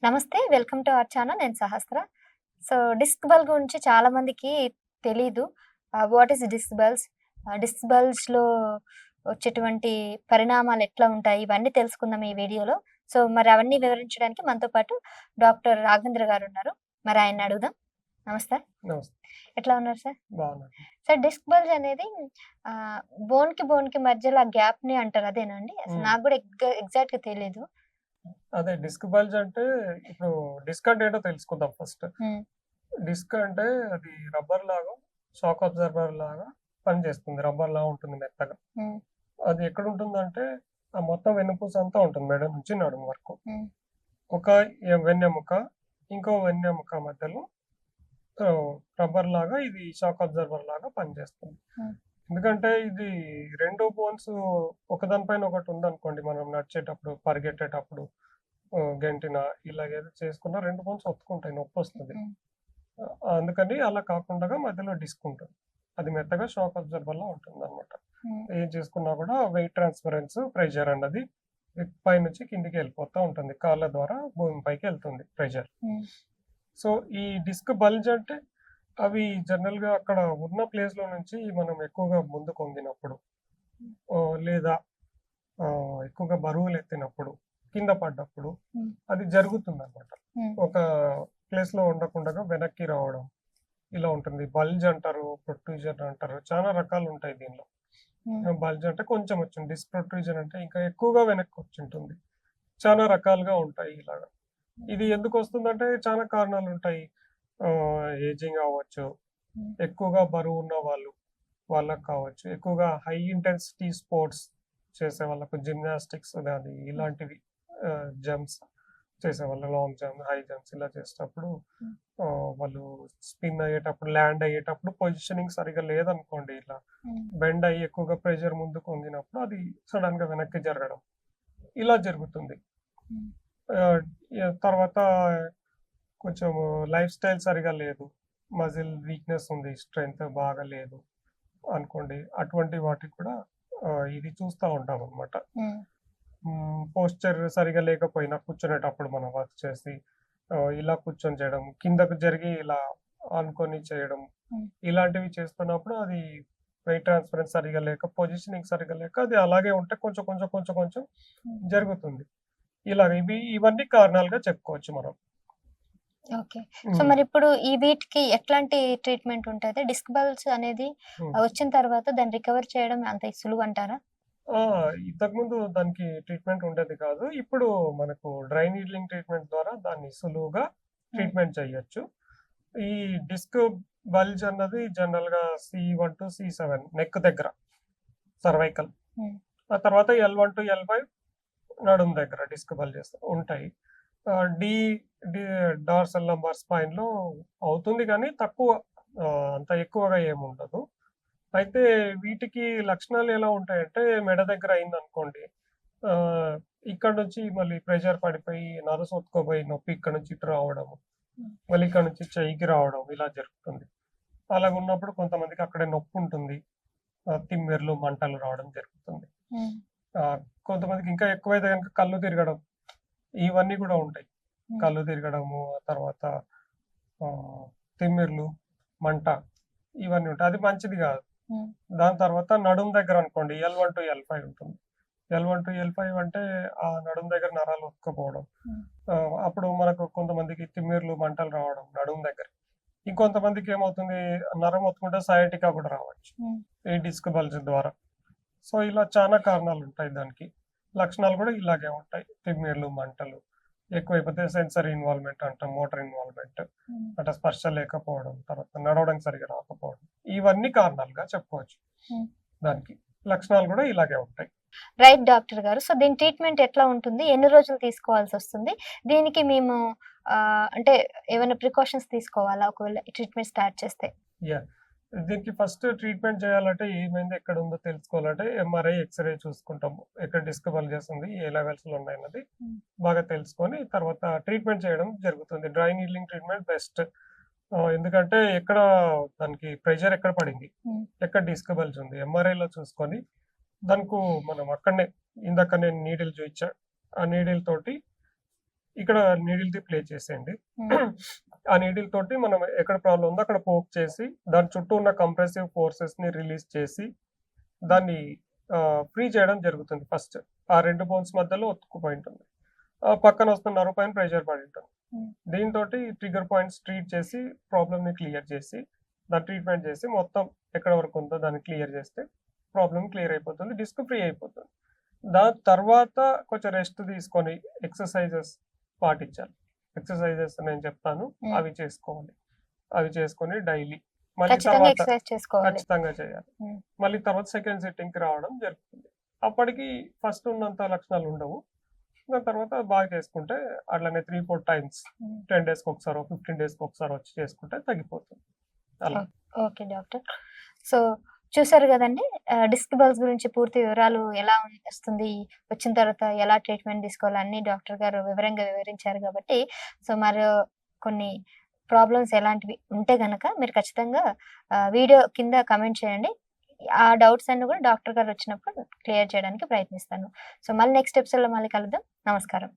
నమస్తే. Welcome to our channel. నేను Sahasra. So, disc bulb గురించి చాలా మందికి తెలీదు. What is disc bulbs? Disc బల్బ్స్‌లో వచ్చేటువంటి పరిణామాలు ఎట్లా ఉంటాయి? ఇవన్నీ తెలుసుకుందాం ఈ వీడియోలో. సో, మరి అవన్నీ వివరించడానికి మనతో పాటు డాక్టర్ రాఘవేంద్ర గారున్నారు. మరి ఆయన్ని అడుగుదాం. నమస్తే. నమస్తే. ఎట్లా ఉన్నారు సార్? బాగున్నాను. సార్, డిస్క్ బల్జ్ అనేది బోన్‌కి మధ్యలో ఆ గ్యాప్‌ని అంటారు. అదేనా అండి? అసలు హ్మ్. నాకు కూడా ఎగ్జాక్ట్‌గా తెలీదు. అదే డిస్క్ బల్జ్ అంటే ఇప్పుడు డిస్క్ అంటే ఏంటో తెలుసుకుందాం ఫస్ట్. హ్మ్. డిస్క్ అంటే అది రబ్బర్ లాగా, షాక్ అబ్జార్బర్ లాగా పనిచేస్తుంది. రబ్బర్ లాగా ఉంటుంది మెత్తగా. హ్మ్. అది ఎక్కడుంటుందంటే ఆ మొత్తం వెన్నుపూస అంతా ఉంటుంది మెడ నుంచి నడుము వరకు. హ్మ్. ఒక వెన్నెముక, ఇంకో వెన్నెముక మధ్యలో రబ్బర్ లాగా ఇది షాక్ అబ్జార్బర్ లాగా పనిచేస్తుంది. హ్మ్. ఎందుకంటే ఇది 2 బోన్స్ ఒకదాని పైన ఒకటి ఉందనుకోండి, మనం నడిచేటప్పుడు, పరిగెత్తేటప్పుడు గెంటిన ఇలాగేదో చేసుకున్న 2 బోన్స్ ఒత్తుకుంటాయి, నొప్పొస్తది. హ్మ్. అందుకని అలా కాకుండా మధ్యలో డిస్క్ ఉంటుంది. అది మెత్తగా షాక్ అబ్జార్బర్‌లా ఉంటుందన్నమాట. హ్మ్. ఏం చేసుకున్నా కూడా వెయిట్ ట్రాన్స్‌ఫరెన్స్, ప్రెషర్ అన్నది పైనుంచి కిందికి వెళ్ళిపోతా ఉంటుంది. కాళ్ళ ద్వారా భూమి పైకి వెళ్తుంది ప్రెషర్. హ్మ్. సో, ఈ డిస్క్ బల్జ్ అంటే అవి జనరల్‌గా అక్కడ ఉన్న ప్లేస్‌లో నుంచి మనం ఎక్కువగా ముందుకు వంగినప్పుడు, లేదా ఎక్కువగా బరువులెత్తినప్పుడు, కింద పడ్డప్పుడు హ్మ్. అది జరుగుతుందనమాట. హ్మ్. ఒక ప్లేస్‌లో ఉండకుండగా వెనక్కి రావడం ఇలా ఉంటుంది. బల్జ్ అంటారు, ప్రొట్రూజన్ అంటారు. చాలా రకాలుంటాయి దీనిలో. హ్మ్. బల్జ్ అంటే కొంచెం వచ్చింది. డిస్క్ ప్రొట్రూజన్ అంటే ఇంకా ఎక్కువగా వెనక్కి వచ్చుంటుంది. చాలా రకాలుగా ఉంటాయి ఇలాగ. ఇది ఎందుకొస్తుందంటే చాలా కారణాలుంటాయి. ఏజింగ్ అవ్వచ్చు, హ్మ్. ఎక్కువగా బరువున్న వాళ్ళకి కావచ్చు, ఎక్కువగా హై ఇంటెన్సిటీ స్పోర్ట్స్ చేసే వాళ్ళకు జిమ్నాస్టిక్స్ గాని ఇలాంటివి, జంప్స్ చేసేవాళ్ళు, లాంగ్ జంప్, హై జంప్స్ ఇలా చేసేటప్పుడు హ్మ్. వాళ్ళు స్పిన్ అయ్యేటప్పుడు, ల్యాండ్ అయ్యేటప్పుడు పొజిషనింగ్ సరిగ్గా లేదనుకోండి, ఇలా హ్మ్. బెండ్ అయ్యి ఎక్కువగా ప్రెషర్ ముందుకు వంగినప్పుడు అది సడెన్‌గా వెనక్కి జరగడం ఇలా జరుగుతుంది. హ్మ్. ఆహ్, తర్వాత కొంచెము లైఫ్ స్టైల్ సరిగ్గా లేదు. మజిల్ వీక్‌నెస్ ఉంది. స్ట్రెంత్ బాగా లేదు అనుకోండి. అటువంటి వాటికి కూడా ఇది చూస్తా ఉంటామనమాట. హ్మ్. పోస్చర్ సరిగ్గా లేకపోయినా కూర్చునేటప్పుడు మనం వర్క్ చేసి ఇలా కూర్చొని చేయడం, కిందకు జరిగి ఇలా ఆనుకొని చేయడం, హ్మ్. ఇలాంటివి చేస్తున్నప్పుడు అది వెయిట్ ట్రాన్స్‌ఫరెన్స్ సరిగ్గా లేక, పొజిషనింగ్ సరిగ్గా లేక అది అలాగే ఉంటే కొంచెం హ్మ్. జరుగుతుంది. ఇలాగ ఇవన్నీ కారణాలుగా చెప్పుకోవచ్చు మనం. ఓకే. సో, హ్మ్. మరిప్పుడు ఈ వీటికి ఎట్లాంటి ట్రీట్‌మెంట్ ఉంటది? డిస్క్ బల్జ్ అనేది హ్మ్. వచ్చిన తర్వాత దాన్ని రికవర్ చేయడం అంత సులువంటారా? ఆ! ఇంతకుముందు దానికి ట్రీట్‌మెంట్ ఉండేది కాదు. ఇప్పుడు మనకు డ్రై నీడ్లింగ్ ట్రీట్‌మెంట్ ద్వారా దాన్ని సులువుగా హ్మ్. ట్రీట్‌మెంట్ చేయొచ్చు. ఈ డిస్క్ బల్జ్ అన్నది జనరల్‌గా C1-C7 నెక్ దగ్గర, సర్వైకల్. హ్మ్. ఆ తర్వాత L1-L5 నడుము దగ్గర డిస్క్ బల్జెస్ ఉంటాయి. ఆహ్, డి డి డార్సల్ లంబార్ స్పైన్‌లో అవుతుంది గానీ తక్కువ, అంత ఎక్కువగా ఏముండదు. అయితే వీటికి లక్షణాలు ఎలా ఉంటాయంటే, మెడ దగ్గర అయిందనుకోండి, ఆహ్, ఇక్కడ నుంచి మళ్ళీ ప్రెషర్ పడిపోయి నరసొత్తుకోబోయి నొప్పి ఇక్కడ నుంచి ఇటు రావడము, హ్మ్. మళ్ళీ ఇక్కడ నుంచి చెయ్యికి రావడం ఇలా జరుగుతుంది. అలాగున్నప్పుడు కొంతమందికి అక్కడే నొప్పుంటుంది. తిమ్మెర్లు, మంటలు రావడం జరుగుతుంది. హ్మ్. ఆహ్, కొంతమందికి ఇంకా ఎక్కువైతే గనుక కళ్ళు తిరగడం, ఇవన్నీ గూడా ఉంటాయి. హ్మ్. కళ్ళు తిరగడము, ఆ తర్వాత తిమ్మిర్లు, మంట ఇవన్నీ ఉంటాయి. అది మంచిది గాదు. హ్మ్. దాని తర్వాత నడుము దగ్గర అనుకోండి, L1-L5 ఉంటుంది. L1-L5 అంటే ఆ నడుము దగ్గర నరాలు ఒత్తుకుపోవడం. హ్మ్. అప్పుడు మనకు కొంతమందికి తిమ్మిర్లు, మంటలు రావడం నడుము దగ్గర. ఇంకొంతమందికి ఏమవుతుంది, నరం ఒత్తుకుంటే సయాటికా కూడా రావచ్చు హ్మ్. ఈ డిస్క్ బల్జ్ ద్వారా. సో, ఇలా చానా కారణాలుంటాయి దానికి. లక్షణాలు కూడా ఇలాగే ఉంటాయి. తిమ్మిర్లు, మంటలు, ఎక్కువైపోతే సెన్సరీ ఇన్వాల్వ్‌మెంట్ అంటాం, మోటార్ ఇన్వాల్వ్‌మెంట్. హ్మ్. అంటే స్పర్శ లేకపోవడం, తర్వాత నడవడానికి సరిగ్గా రాకపోవడం. ఇవన్నీ కారణాలుగా చెప్పుకోవచ్చు హ్మ్. దానికి. లక్షణాలు కూడా ఇలాగే ఉంటాయి. రైట్ డాక్టర్ గారు. సో, దీని ట్రీట్‌మెంట్ ఎట్లా ఉంటుంది? ఎన్ని రోజులు తీసుకోవాల్సొస్తుంది? దీనికి మేము అంటే ఏమైనా ప్రికాషన్స్ తీసుకోవాలా? ఒకవేళ ట్రీట్‌మెంట్ స్టార్ట్ చేస్తే? యాహ్! దీనికి ఫస్ట్ ట్రీట్మెంట్ చేయాలంటే ఏమైంది, ఎక్కడుందో తెలుసుకోవాలంటే ఎంఆర్ఐ, ఎక్స్‌రే చూసుకుంటాము. ఎక్కడ డిస్క్ బల్జెస్ ఉంది, ఏ లెవెల్స్‌లో ఉన్నాయన్నది హ్మ్. బాగా తెలుసుకొని తర్వాత ట్రీట్మెంట్ చేయడం జరుగుతుంది. Dry needling treatment best. ఎందుకంటే దానికి ప్రెషర్ ఎక్కడ పడింది, హ్మ్. ఎక్కడ డిస్క్ బల్జ్ ఉంది, ఎంఆర్ఐలో చూసుకొని దానికి మనం అక్కడనే ఇందాక నేను నీడిల్ చూయించా. ఆ నీడిల్ తోటి ఇక్కడ నీడిల్‌ది ప్లేస్ చేసేయండి. హ్మ్. ఆ నీడిల్ తోటి మనం ఎక్కడ ప్రాబ్లమ్ ఉందో అక్కడ పోక్ చేసి, దాని చుట్టూ ఉన్న కంప్రెసివ్ ఫోర్సెస్‌ని రిలీజ్ చేసి, దాన్ని ఫ్రీ చేయడం జరుగుతుంది ఫస్ట్. ఆ 2 బోన్స్ మధ్యలో ఒత్తుకుపోయి ఉంటుంది. పక్కన వస్తున్న నర్వ్ పైన ప్రెషర్ పడి ఉంటుంది. హ్మ్. దీనితోటి ట్రిగ్గర్ పాయింట్స్ ట్రీట్ చేసి, ప్రాబ్లమ్‌ని క్లియర్ చేసి, దాన్ని ట్రీట్మెంట్ చేసి, మొత్తం ఎక్కడి వరకు ఉందో దాన్ని క్లియర్ చేస్తే, ప్రాబ్లమ్ క్లియర్ అయిపోతుంది. డిస్క్ ఫ్రీ అయిపోతుంది. దాని తర్వాత కొంచెం రెస్ట్ తీసుకొని ఎక్సర్‌సైజెస్ పాటించాలి. ఎక్సర్‌సైజెస్ నేను చెప్తాను. హ్మ్. అవి చేసుకోవాలి. అవి చేసుకొని డైలీ మళ్ళీ ఖచ్చితంగా తర్వాత ఎక్సర్సైజ్ చేసుకోవాలి. ఖచ్చితంగా చేయాలి. హ్మ్. మళ్ళీ తర్వాత సెకండ్ సిట్టింగ్‌కి రావడం జరుగుతుంది. అప్పటికి ఫస్ట్ ఉన్నంత లక్షణాలు ఉండవు. దాని తర్వాత బాగా చేసుకుంటే అట్లనే 3, 4 టైమ్స్ హ్మ్. 10 డేస్‌కి ఒకసారో, 15 డేస్‌కి ఒకసారో వచ్చి చేసుకుంటే తగ్గిపోతుంది. అలా. Okay doctor. సో, చూసారు గదండీ! డిస్క్ బల్జ్ గురించి పూర్తి వివరాలు ఎలా వస్తుంది, వచ్చిన తర్వాత ఎలా ట్రీట్మెంట్ తీసుకోవాలి అన్నీ డాక్టర్ గారు వివరంగా వివరించారు గాబట్టి, సో, మరో కొన్ని ప్రాబ్లమ్స్ ఎలాంటివి ఉంటే గనక మీరు ఖచ్చితంగా వీడియో కింద కామెంట్ చేయండి. ఆ డౌట్స్ అన్నీ గూడా డాక్టర్ గారు వచ్చినప్పుడు క్లియర్ చేయడానికి ప్రయత్నిస్తాను. సో, మళ్ళీ నెక్స్ట్ ఎపిసోడ్‌లో మళ్ళీ కలుద్దాం. నమస్కారం.